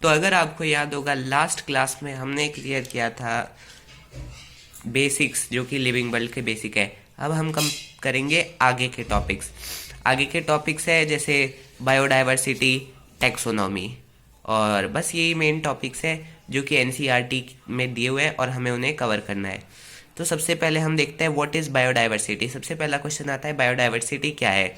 तो अगर आपको याद होगा लास्ट क्लास में हमने क्लियर किया था बेसिक्स, जो कि लिविंग वर्ल्ड के बेसिक है। अब हम कम करेंगे आगे के टॉपिक्स। आगे के टॉपिक्स है जैसे बायोडाइवर्सिटी, टैक्सोनॉमी, और बस यही मेन टॉपिक्स है जो कि एनसीईआरटी में दिए हुए हैं और हमें उन्हें कवर करना है। तो सबसे पहले हम देखते हैं व्हाट इज़ बायोडाइवर्सिटी। सबसे पहला क्वेश्चन आता है बायोडाइवर्सिटी क्या है।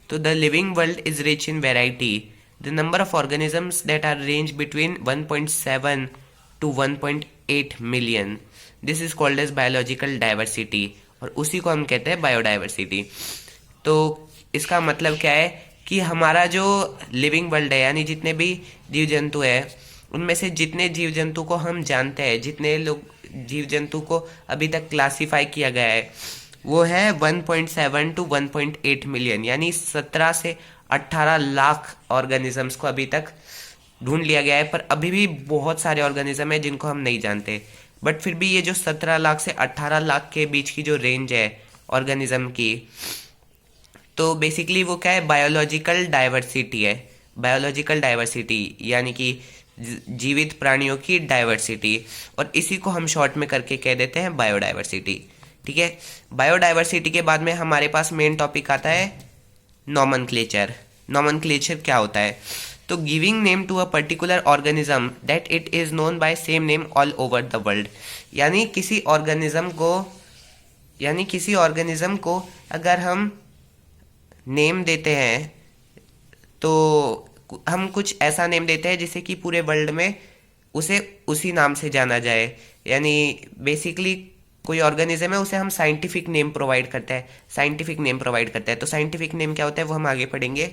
तो the living world is rich in variety. The number of organisms that are range between 1.7 to 1.8 million, this is called as biological diversity, और उसी को हम कहते हैं बायोडाइवर्सिटी। तो इसका मतलब क्या है कि हमारा जो लिविंग वर्ल्ड है, यानी जितने भी जीव जंतु है, उनमें से जितने जीव जंतु को हम जानते हैं, जितने लोग जीव जंतु को अभी तक क्लासिफाई किया गया है, वो है 1.7 टू 1.8 मिलियन, यानी 17 से 18 लाख ऑर्गेनिजम्स को अभी तक ढूंढ लिया गया है। पर अभी भी बहुत सारे ऑर्गेनिज्म है जिनको हम नहीं जानते। बट फिर भी ये जो 17 लाख से 18 लाख के बीच की जो रेंज है ऑर्गेनिज्म की, तो बेसिकली वो क्या है, बायोलॉजिकल डाइवर्सिटी है। बायोलॉजिकल डाइवर्सिटी यानी कि जीवित प्राणियों की डाइवर्सिटी, और इसी को हम शॉर्ट में करके कह देते हैं बायोडाइवर्सिटी। ठीक है। बायोडाइवर्सिटी के बाद में हमारे पास मेन टॉपिक आता है नॉमनक्लेचर। नॉमनक्लेचर क्या होता है? तो giving name to a particular organism that it is known by same name all over the world. यानी किसी ऑर्गेनिज्म को अगर हम नेम देते हैं तो हम कुछ ऐसा नेम देते हैं जिससे कि पूरे वर्ल्ड में उसे उसी नाम से जाना जाए। यानी बेसिकली कोई ऑर्गेनिज्म है, उसे हम साइंटिफिक नेम प्रोवाइड करते हैं। तो साइंटिफिक नेम क्या होता है वो हम आगे पढ़ेंगे।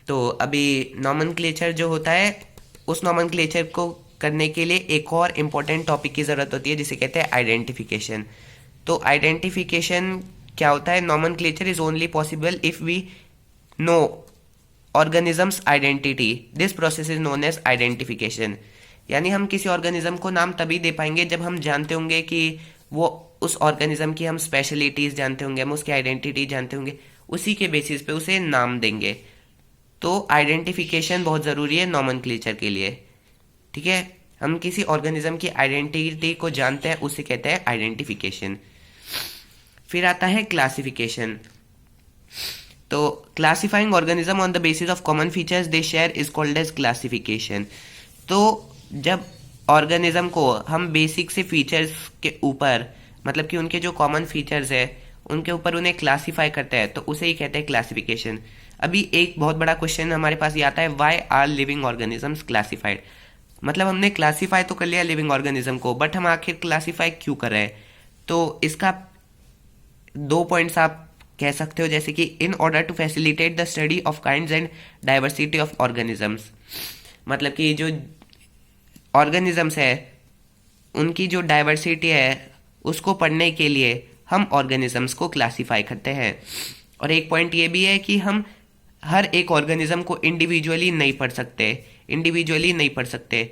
तो अभी नॉमनक्लेचर जो होता है, उस नॉमनक्लेचर को करने के लिए एक और इम्पोर्टेंट टॉपिक की ज़रूरत होती है जिसे कहते हैं आइडेंटिफिकेशन। तो आइडेंटिफिकेशन क्या होता है? Nomenclature is only possible if we know organisms identity. This process is known as identification. यानी हम किसी ऑर्गेनिज्म को नाम तभी दे पाएंगे जब हम जानते होंगे कि वो उस ऑर्गेनिज्म की हम स्पेशलिटीज जानते होंगे, हम उसकी आइडेंटिटी जानते होंगे, उसी के बेसिस पे उसे नाम देंगे। तो आइडेंटिफिकेशन बहुत ज़रूरी है नॉमनक्लेचर के लिए। ठीक है। हम किसी ऑर्गेनिज्म की आइडेंटिटी को जानते हैं, उसे कहते हैं आइडेंटिफिकेशन। फिर आता है क्लासिफिकेशन। तो classifying organism on the basis of common features they share is called as classification. तो जब ऑर्गेनिज्म को हम बेसिक से फीचर्स के ऊपर, मतलब कि उनके जो कॉमन फीचर्स है उनके ऊपर उन्हें क्लासिफाई करते हैं, तो उसे ही कहते हैं क्लासिफिकेशन। अभी एक बहुत बड़ा क्वेश्चन हमारे पास ये आता है, why are living organisms classified. मतलब हमने क्लासिफाई तो कर लिया लिविंग ऑर्गेनिज्म को, बट हम आखिर क्लासिफाई क्यों कर रहे हैं? तो इसका दो पॉइंट्स आप कह सकते हो, जैसे कि in order to facilitate the study of kinds and diversity of organisms. मतलब कि जो ऑर्गेनिजम्स है उनकी जो डाइवर्सिटी है उसको पढ़ने के लिए हम ऑर्गेनिजम्स को क्लासिफाई करते हैं। और एक पॉइंट ये भी है कि हम हर एक ऑर्गेनिज्म को इंडिविजुअली नहीं पढ़ सकते,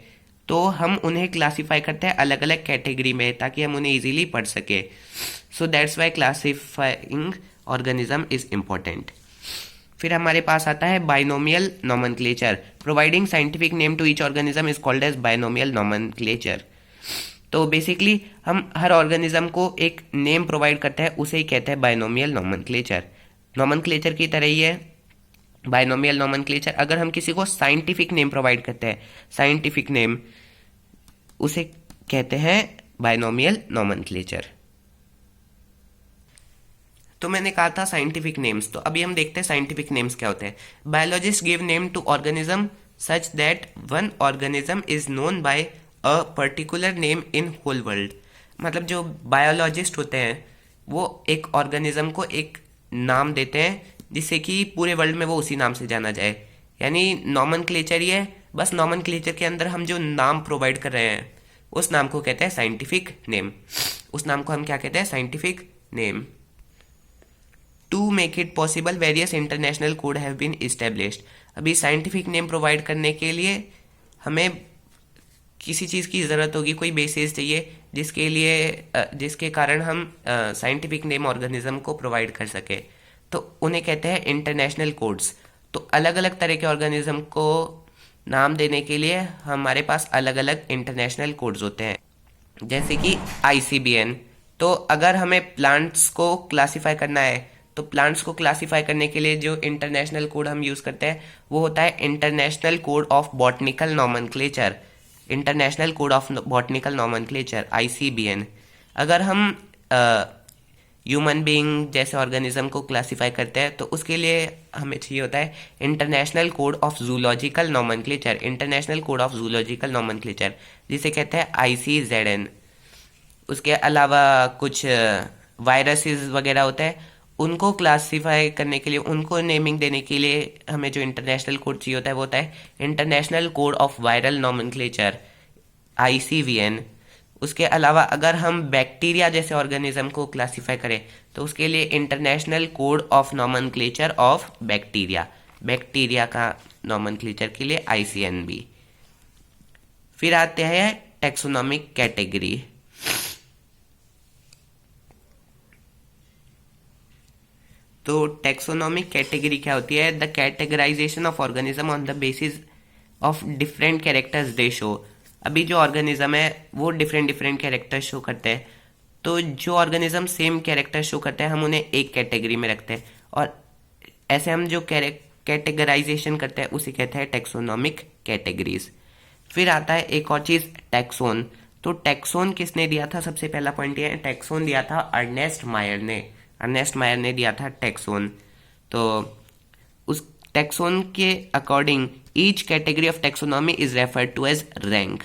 तो हम उन्हें क्लासिफाई करते हैं अलग अलग कैटेगरी में ताकि हम उन्हें इजीली पढ़ सके। So that's why classifying organism is important. फिर हमारे पास आता है binomial nomenclature. Providing scientific name to each organism is called as binomial nomenclature. तो बेसिकली हम हर ऑर्गेनिज्म को एक नेम प्रोवाइड करते हैं, उसे ही कहते हैं बाइनोमियल नॉमनक्लेचर। नॉमनक्लेचर की तरह ही है बाइनोमियल नॉमनक्लेचर। अगर हम किसी को साइंटिफिक नेम प्रोवाइड करते हैं, साइंटिफिक नेम, उसे कहते हैं बाइनोमियल नॉमनक्लेचर। तो मैंने कहा था साइंटिफिक नेम्स, तो अभी हम देखते हैं साइंटिफिक नेम्स क्या होते हैं। Biologist give name to organism such that one organism is known by a particular name in whole world. मतलब जो बायोलॉजिस्ट होते हैं वो एक ऑर्गेनिज्म को एक नाम देते हैं जिससे कि पूरे वर्ल्ड में वो उसी नाम से जाना जाए। यानी नॉमनक्लेचर ही है, बस नॉमनक्लेचर के अंदर हम जो नाम प्रोवाइड कर रहे हैं उस नाम को कहते हैं साइंटिफिक नेम। उस नाम को हम क्या कहते हैं? Scientific name. To make it possible various international code have been established. अभी साइंटिफिक नेम प्रोवाइड करने के लिए हमें किसी चीज़ की ज़रूरत होगी, कोई बेसिस चाहिए जिसके कारण हम साइंटिफिक नेम ऑर्गेनिज्म को प्रोवाइड कर सके, तो उन्हें कहते हैं इंटरनेशनल कोड्स। तो अलग अलग तरह के ऑर्गेनिज्म को नाम देने के लिए हमारे पास अलग अलग इंटरनेशनल कोड्स होते हैं, जैसे कि ICBN। तो अगर हमें प्लांट्स को क्लासिफाई करना है, तो प्लांट्स को क्लासिफाई करने के लिए जो इंटरनेशनल कोड हम यूज़ करते हैं वो होता है international code of botanical nomenclature. International code of botanical nomenclature, ICBN। अगर हम ह्यूमन बीइंग जैसे ऑर्गेनिज्म को क्लासिफाई करते हैं तो उसके लिए हमें चाहिए होता है international code of zoological nomenclature. International code of zoological nomenclature जिसे कहते हैं ICZN। उसके अलावा कुछ वायरसेस वगैरह होते हैं, उनको क्लासिफाई करने के लिए, उनको नेमिंग देने के लिए हमें जो इंटरनेशनल कोड चाहिए होता है वो होता है international code of viral nomenclature, ICVN। उसके अलावा अगर हम बैक्टीरिया जैसे ऑर्गेनिज्म को क्लासिफाई करें तो उसके लिए international code of nomenclature of bacteria, bacteria का नॉमेनक्लेचर के लिए ICNB। फिर आते हैं टेक्सोनॉमिक कैटेगरी। तो टेक्सोनॉमिक कैटेगरी क्या होती है? The categorisation of organism on the basis of different characters they show. अभी जो ऑर्गेनिज्म है वो डिफरेंट डिफरेंट कैरेक्टर शो करते हैं, तो जो ऑर्गेनिज्म सेम कैरेक्टर शो करते हैं हम उन्हें एक कैटेगरी में रखते हैं, और ऐसे हम जो कैटेगराइजेशन करते हैं उसे कहते हैं टेक्सोनॉमिक कैटेगरीज। फिर आता है एक और चीज़, टैक्सोन। तो टैक्सोन किसने दिया था? सबसे पहला पॉइंट ये है, टैक्सोन दिया था अर्नेस्ट मायर ने। अर्नेस्ट मायर ने दिया था टैक्सोन। तो उस टैक्सोन के according each category of taxonomy is referred to as rank.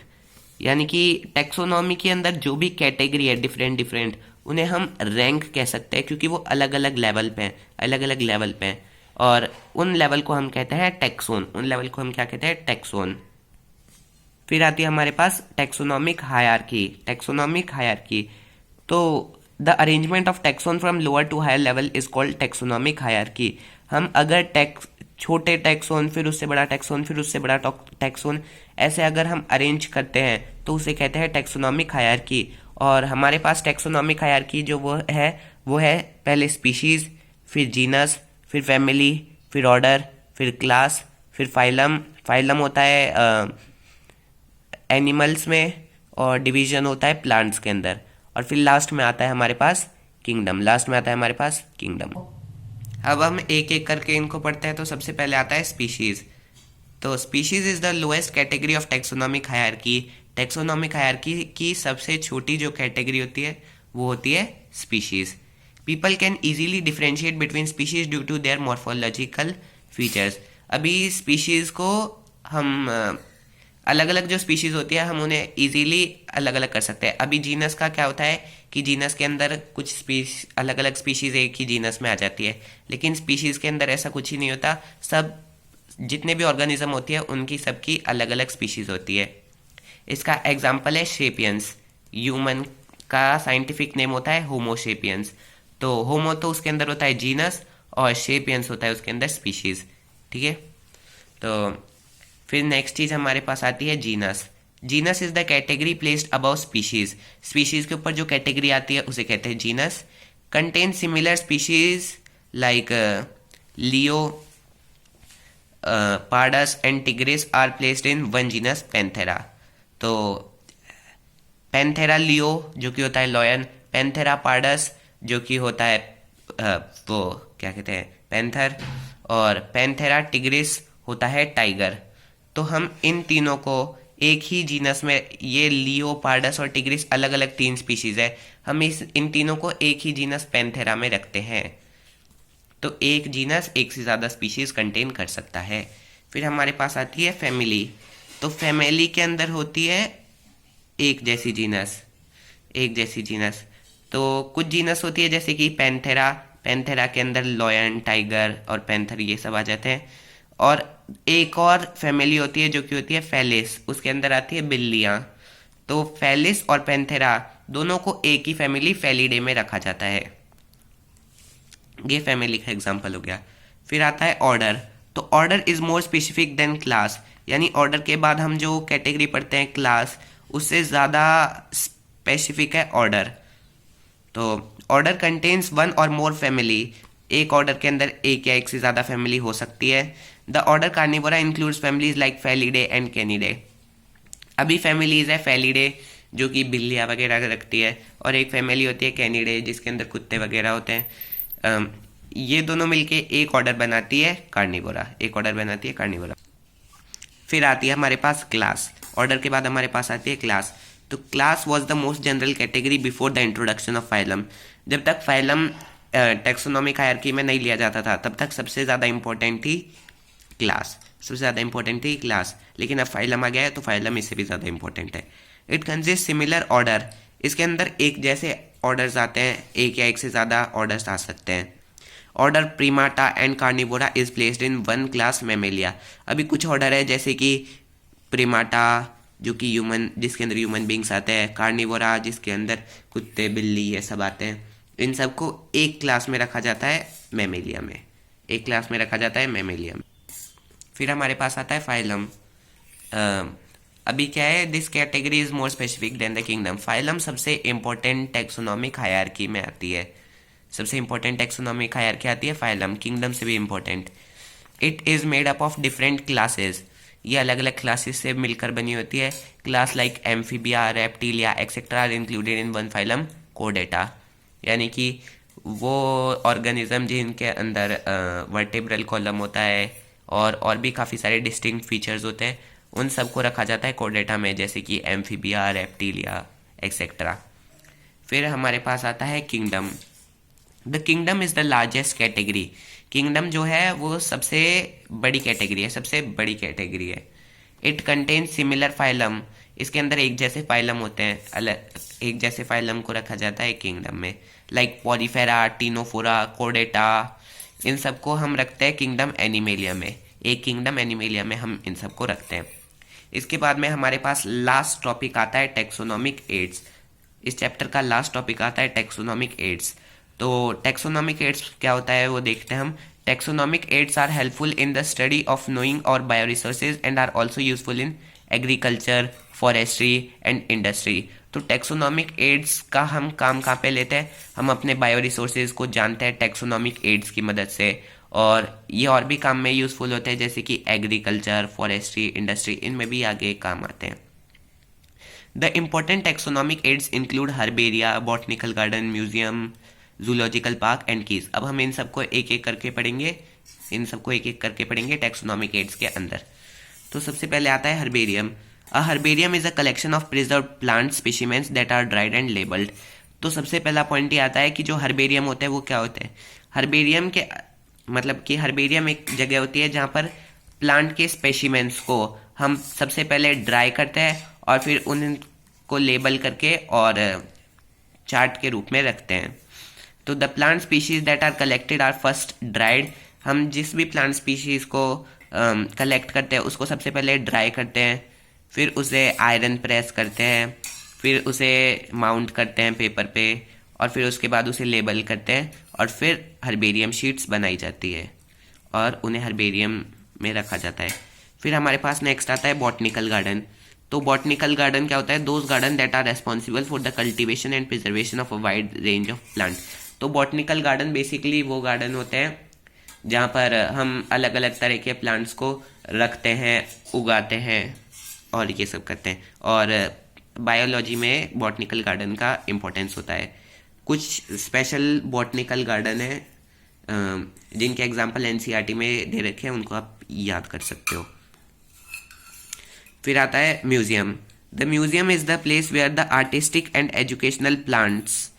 यानी कि टैक्सोनॉमी के अंदर जो भी कैटेगरी है डिफरेंट डिफरेंट, उन्हें हम रैंक कह सकते हैं, क्योंकि वो अलग अलग लेवल पे हैं, अलग अलग लेवल पे हैं, और उन लेवल को हम कहते हैं टैक्सोन। उन लेवल को हम क्या कहते हैं? टैक्सोन। फिर आती है हमारे पास टैक्सोनॉमिक हायरार्की। टैक्सोनॉमिक हायरार्की, तो the arrangement of taxon from lower to higher level is called taxonomic hierarchy. हम अगर छोटे टैक्सोन, फिर उससे बड़ा टैक्सोन, फिर उससे बड़ा टैक्सोन, ऐसे अगर हम अरेंज करते हैं तो उसे कहते हैं टैक्सोनॉमिक हायरार्की। और हमारे पास टैक्सोनॉमिक हायरार्की जो वो है पहले स्पीशीज, फिर जीनस, फिर फैमिली, फिर ऑर्डर, फिर क्लास, फिर फाइलम। फाइलम होता है एनिमल्स में, और डिवीजन होता है प्लांट्स के अंदर, और फिर लास्ट में आता है हमारे पास किंगडम। लास्ट में आता है हमारे पास किंगडम। अब हम एक एक करके इनको पढ़ते हैं। तो सबसे पहले आता है स्पीशीज। तो species is the lowest category of taxonomic hierarchy. Taxonomic hierarchy की सबसे छोटी जो कैटेगरी होती है वो होती है species. People can easily differentiate between species due to their morphological features. अभी स्पीशीज को हम अलग अलग जो स्पीशीज होती है हम उन्हें इजीली अलग अलग कर सकते हैं। अभी जीनस का क्या होता है कि जीनस के अंदर कुछ अलग अलग स्पीशीज एक ही जीनस में आ जाती है, लेकिन स्पीशीज के अंदर ऐसा कुछ ही नहीं होता। सब जितने भी ऑर्गेनिज्म होती है उनकी सबकी अलग अलग स्पीशीज होती है। इसका एग्जाम्पल है शेपियंस। ह्यूमन का साइंटिफिक नेम होता है होमोशेपियंस। तो होमो तो उसके अंदर होता है जीनस, और शेपियंस होता है उसके अंदर स्पीशीज। ठीक है, तो फिर नेक्स्ट चीज हमारे पास आती है genus. Genus is the category placed above species. Species के ऊपर जो कैटेगरी आती है उसे कहते हैं genus. Contain similar species like leo, pardus and tigris are placed in one genus Panthera. तो पैंथेरा लियो जो कि होता है लॉयन, पैंथेरा पार्डस जो कि होता है वो क्या कहते हैं पैंथर, और पैंथेरा टिग्रिस होता है टाइगर। तो हम इन तीनों को एक ही जीनस में, ये लियो, पार्डस और टिग्रिस अलग अलग तीन स्पीशीज है, हम इन तीनों को एक ही जीनस पैंथेरा में रखते हैं। तो एक जीनस एक से ज़्यादा स्पीशीज कंटेन कर सकता है। फिर हमारे पास आती है फैमिली। तो फैमिली के अंदर होती है एक जैसी जीनस, एक जैसी जीनस। तो कुछ जीनस होती है जैसे कि पैंथेरा, पैंथेरा के अंदर लॉयन, टाइगर और पैंथर ये सब आ जाते हैं। और एक और फैमिली होती है जो कि होती है फेलिस, उसके अंदर आती है बिल्लियाँ। तो फेलिस और पैंथेरा दोनों को एक ही फैमिली फेलिडे में रखा जाता है। ये फैमिली का एग्जांपल हो गया। फिर आता है ऑर्डर। तो order is more specific than class, यानी ऑर्डर के बाद हम जो कैटेगरी पढ़ते हैं क्लास, उससे ज़्यादा स्पेसिफिक है ऑर्डर। तो ऑर्डर कंटेन्स वन और मोर फैमिली। एक ऑर्डर के अंदर एक या एक से ज़्यादा फैमिली हो सकती है। The order Carnivora includes families like Felidae and Canidae. अभी फैमिलीज है फेलिडे जो कि बिल्लियाँ वगैरह रखती है, और एक फैमिली होती है कैनिडे जिसके अंदर कुत्ते वगैरह होते हैं। ये दोनों मिलके एक ऑर्डर बनाती है कार्निवोरा, एक ऑर्डर बनाती है कार्निवोरा। फिर आती है हमारे पास क्लास। ऑर्डर के बाद हमारे पास आती है क्लास। तो class was the most general category before the introduction of phylum. जब तक फाइलम टेक्सोनॉमिक हायरार्की में नहीं लिया जाता था तब तक सबसे ज़्यादा इंपॉर्टेंट थी क्लास, सबसे ज़्यादा इंपॉर्टेंट थी क्लास। लेकिन अब फाइलम आ गया है तो फाइलम इससे भी ज़्यादा इंपॉर्टेंट है। It consist similar order. इसके अंदर एक जैसे ऑर्डर्स आते हैं, एक या एक से ज़्यादा ऑर्डर्स आ सकते हैं। Order Primata and Carnivora is placed in one class Mammalia. अभी कुछ ऑर्डर है जैसे कि प्रीमाटा जो कि ह्यूमन, जिसके अंदर ह्यूमन बींग्स आते हैं, कार्निवोरा जिसके अंदर कुत्ते बिल्ली ये सब आते हैं। इन सबको एक क्लास में रखा जाता है मेमेलिया में, एक क्लास में रखा जाता है मेमेलिया में। फिर हमारे पास आता है फाइलम। अभी क्या है, this category is more specific than the kingdom. Phylum सबसे इंपॉर्टेंट टेक्सोनॉमिक हायरार्की में आती है, सबसे इंपॉर्टेंट टेक्सोनॉमिक हायरार्की आती है फाइलम, किंगडम से भी important. It is made up of different classes. ये अलग अलग क्लासेस से मिलकर बनी होती है। Class like Amphibia, Reptilia etcetera are included in one phylum कोडेटा। यानी कि वो ऑर्गेनिज्म जिनके अंदर वर्टेब्रल कॉलम होता है और भी काफ़ी सारे डिस्टिंक्ट फीचर्स होते हैं, उन सबको रखा जाता है कोडेटा में, जैसे कि एम्फीबिया, रेप्टिलिया एक्सेट्रा। फिर हमारे पास आता है kingdom. The kingdom is the largest category. Kingdom जो है वो सबसे बड़ी कैटेगरी है, सबसे बड़ी कैटेगरी है। It contain similar phylum. इसके अंदर एक जैसे फाइलम होते हैं, अलग एक जैसे फाइलम को रखा जाता है किंगडम में, लाइक पॉलीफेरा, टीनोफोरा, कोडेटा। इन सबको हम रखते हैं किंगडम एनिमेलिया में, एक किंगडम एनिमेलिया में हम इन सबको रखते हैं। इसके बाद में हमारे पास लास्ट टॉपिक आता है टेक्सोनॉमिक एड्स। इस चैप्टर का लास्ट टॉपिक आता है टेक्सोनॉमिक एड्स। तो टेक्सोनॉमिक एड्स क्या होता है वो देखते हैं हम। Taxonomic aids are helpful in the study of knowing our bio resources and are also useful in agriculture, forestry and industry. तो टेक्सोनॉमिक एड्स का हम काम कहाँ पे लेते हैं, हम अपने बायो रिसोर्सेज को जानते हैं टेक्सोनॉमिक एड्स की मदद से, और ये और भी काम में यूजफुल होते हैं जैसे कि एग्रीकल्चर, फॉरेस्ट्री, इंडस्ट्री, इनमें भी आगे काम आते हैं। The important taxonomic aids include herbaria, botanical garden, museum, zoological park and keys. अब हम इन सबको एक एक करके पढ़ेंगे, इन सबको एक एक करके पढ़ेंगे टेक्सोनॉमिक एड्स के अंदर। तो सबसे पहले आता है herbarium. A herbarium is a collection of preserve plant specimens that are dried and labelled. तो सबसे पहला पॉइंट ये आता है कि जो हर्बेरियम होते हैं वो क्या होते हैं। हर्बेरियम के मतलब कि हर्बेरियम एक जगह होती है जहाँ पर प्लांट के स्पेसिमेंस को हम सबसे पहले ड्राई करते हैं और फिर उनको लेबल करके और चार्ट के रूप में रखते हैं। तो the plant species that are collected are first dried. हम जिस भी प्लांट स्पीशीज को कलेक्ट करते हैं उसको सबसे पहले ड्राई करते हैं, फिर उसे आयरन प्रेस करते हैं, फिर उसे माउंट करते हैं पेपर पे, और फिर उसके बाद उसे लेबल करते हैं, और फिर हर्बेरियम शीट्स बनाई जाती है और उन्हें हर्बेरियम में रखा जाता है। फिर हमारे पास नेक्स्ट आता है बॉटनिकल गार्डन। तो बॉटनिकल गार्डन क्या होता है, those garden that are responsible for the cultivation and preservation of a wide range of plant. तो बॉटनिकल गार्डन बेसिकली वो गार्डन होते हैं जहाँ पर हम अलग अलग तरह के प्लांट्स को रखते हैं, उगाते हैं और ये सब करते हैं। और बायोलॉजी में बॉटनिकल गार्डन का इम्पोर्टेंस होता है। कुछ स्पेशल बॉटनिकल गार्डन है जिनके एग्जाम्पल एनसीईआरटी में दे रखे हैं, उनको आप याद कर सकते हो। फिर आता है museum. The museum is the place where the artistic and educational plants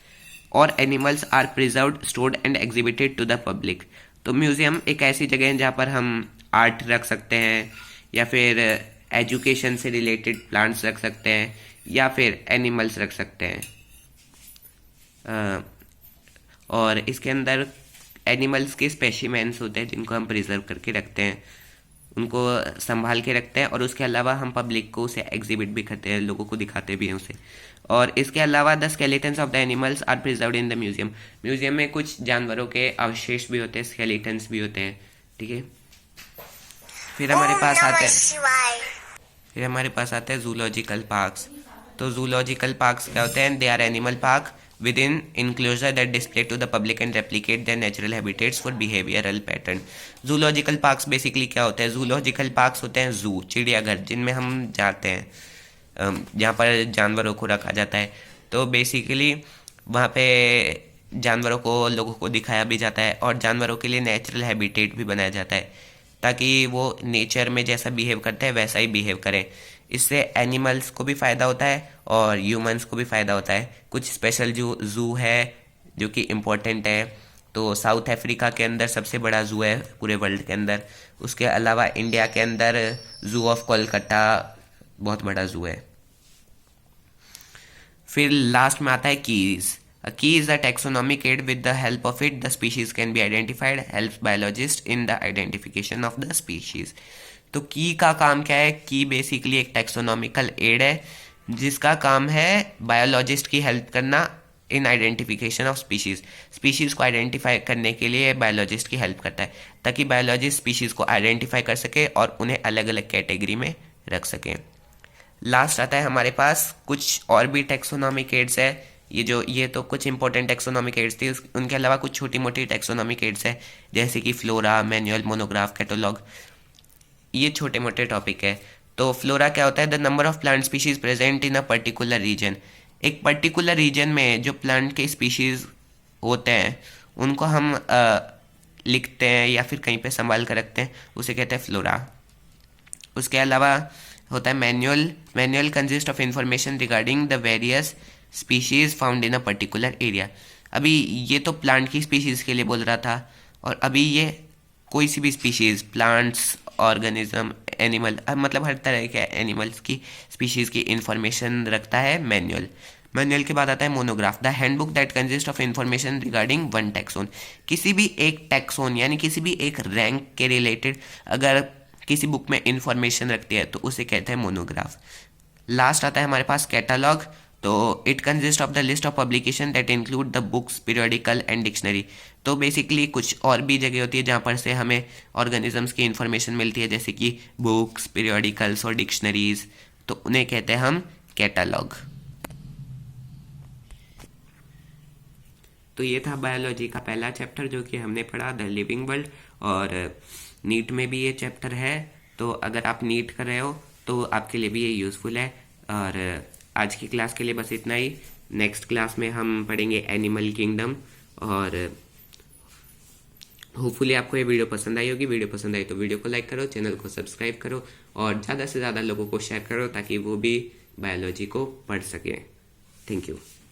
और animals are preserved, stored and exhibited to the public. तो म्यूजियम एक ऐसी जगह है जहाँ पर हम आर्ट रख सकते हैं, या फिर एजुकेशन से रिलेटेड प्लांट्स रख सकते हैं, या फिर एनिमल्स रख सकते हैं। और इसके अंदर एनिमल्स के स्पेसिमेंस होते हैं जिनको हम प्रिजर्व करके रखते हैं, उनको संभाल के रखते हैं, और उसके अलावा हम पब्लिक को उसे एग्जिबिट भी करते हैं, लोगों को दिखाते भी हैं उसे। और इसके अलावा the skeletons of the animals are preserved in the museum. Museum में कुछ जानवरों के अवशेष भी होते हैं, स्केलेटन्स भी होते हैं, ठीक है। फिर हमारे पास आते हैं जूलॉजिकल पार्क्स। तो जूलॉजिकल पार्क्स क्या होते हैं, they are animal park with in enclosure that display to the public and replicate their natural habitats for behavioural pattern. Zoological parks basically क्या होते हैं? जूलॉजिकल पार्क्स होते हैं जू, चिड़ियाघर, जिनमें हम जाते हैं, जहाँ पर जानवरों को रखा जाता है। तो बेसिकली वहाँ पे जानवरों को, लोगों को दिखाया भी जाता है और जानवरों के लिए नेचुरल हैबिटेट भी बनाया जाता है ताकि वो नेचर में जैसा बिहेव करते हैं वैसा ही बिहेव करें। इससे एनिमल्स को भी फ़ायदा होता है और ह्यूमंस को भी फ़ायदा होता है। कुछ स्पेशल जो ज़ू है जो कि इम्पोर्टेंट है, तो साउथ अफ्रीका के अंदर सबसे बड़ा ज़ू है पूरे वर्ल्ड के अंदर। उसके अलावा इंडिया के अंदर ज़ू ऑफ कोलकाता बहुत बड़ा ज़ू है। फिर लास्ट में आता है keys. A key is a taxonomic aid. With the help of it, the species can be identified, helps biologists in the identification of the species. तो की का काम क्या है? की बेसिकली एक टैक्सोनॉमिकल एड है जिसका काम है बायोलॉजिस्ट की हेल्प करना in identification of species. Species को आइडेंटिफाई करने के लिए बायोलॉजिस्ट की हेल्प करता है ताकि बायोलॉजिस्ट स्पीशीज़ को आइडेंटिफाई कर सके और उन्हें अलग अलग कैटेगरी में रख सकें। लास्ट आता है हमारे पास कुछ और भी टैक्सोनॉमिक एड्स है। ये तो कुछ इंपॉर्टेंट टैक्सोनॉमिक एड्स थी, उनके अलावा कुछ छोटी मोटी टैक्सोनॉमिक एड्स है जैसे कि फ्लोरा, मैनुअल, मोनोग्राफ, कैटलॉग। ये छोटे मोटे टॉपिक है। तो फ्लोरा क्या होता है? The number of plant species present in a particular region. एक पर्टिकुलर रीजन में जो प्लांट के स्पीशीज होते हैं उनको हम लिखते हैं या फिर कहीं पे संभाल कर रखते हैं, उसे कहते हैं फ्लोरा। उसके अलावा होता है manual. Manual consist of information regarding the various species found in a particular area. अभी ये तो प्लांट की स्पीशीज़ के लिए बोल रहा था, और अभी ये कोई सी भी स्पीशीज़, प्लांट्स, ऑर्गेनिज्म, एनिमल, मतलब हर तरह के एनिमल्स की स्पीशीज़ की इंफॉर्मेशन रखता है मैनुअल। मैनुअल के बाद आता है monograph. The handbook that consist of information regarding one taxon. किसी भी एक टैक्सोन यानी किसी भी एक रैंक के रिलेटेड अगर किसी बुक में इंफॉर्मेशन रखती है तो उसे कहते हैं मोनोग्राफ। लास्ट आता है हमारे पास कैटलॉग। तो it consist of the list of publication that include the books, periodical and dictionary. तो बेसिकली कुछ और भी जगह होती है जहाँ पर से हमें ऑर्गेनिजम्स की इंफॉर्मेशन मिलती है, जैसे कि बुक्स, पीरियोडिकल्स और डिक्शनरीज, तो उन्हें कहते हैं हम कैटलॉग। तो ये था बायोलॉजी का पहला चैप्टर जो कि हमने पढ़ा, द लिविंग वर्ल्ड। और नीट में भी ये चैप्टर है, तो अगर आप नीट कर रहे हो तो आपके लिए भी ये यूज़फुल है। और आज की क्लास के लिए बस इतना ही। नेक्स्ट क्लास में हम पढ़ेंगे एनिमल किंगडम। और होपफुली आपको ये वीडियो पसंद आई होगी। वीडियो पसंद आई तो वीडियो को लाइक करो, चैनल को सब्सक्राइब करो और ज़्यादा से ज़्यादा लोगों को शेयर करो ताकि वो भी बायोलॉजी को पढ़ सकें। Thank you.